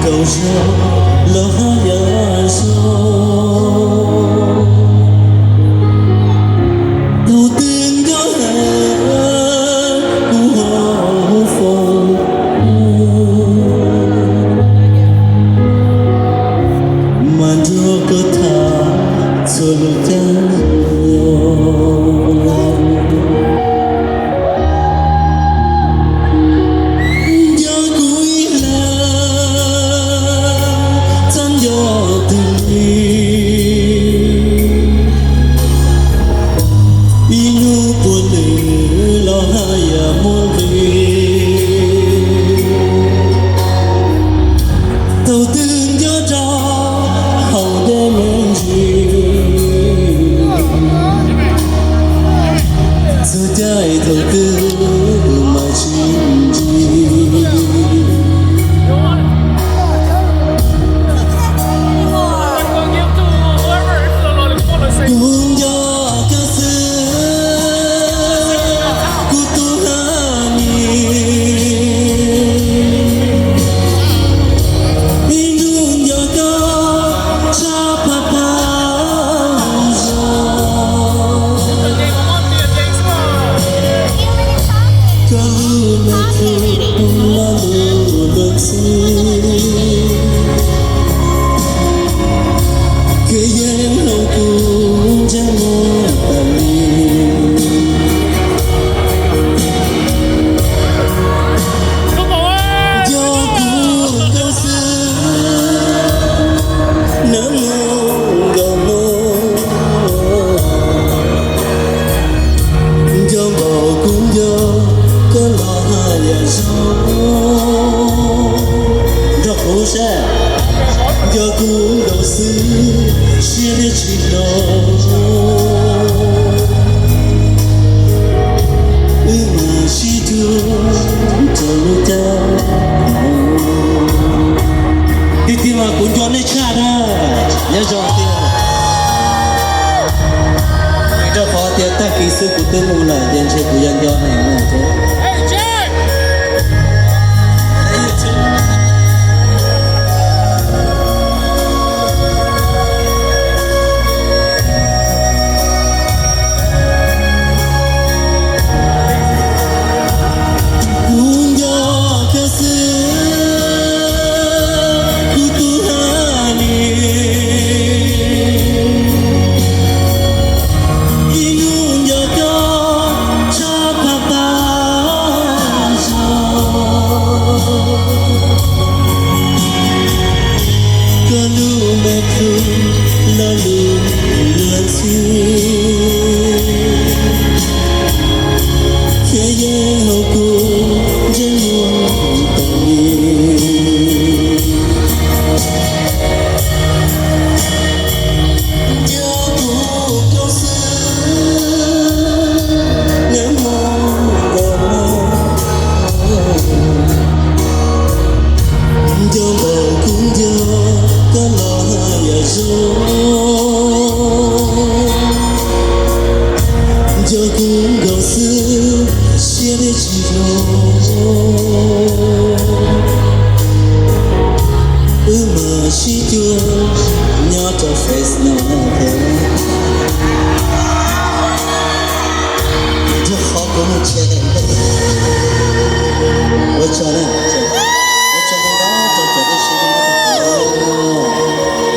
cầu giờ lỡ nhớ rồi đầu tiên nhớ hẹn cũ hậu phồn mà cho cơ thà rồi lúc chân đầu tư mà chính trị cũng do cơ sự của Tuhan Indung jaga siapa giờ cũng đầu xứ chia để chỉ lo mà chỉ thương cho người ta đi tìm mà cũng cho nên cha đó nhớ cho tiền cho khó tiền ta kỹ sư của tôi mua lại tiền chơi của dân cho này mà thôi giờ cũng gầu xưa chia để chỉ mà chỉ chưa nhớ cho face nào thế cho khó có một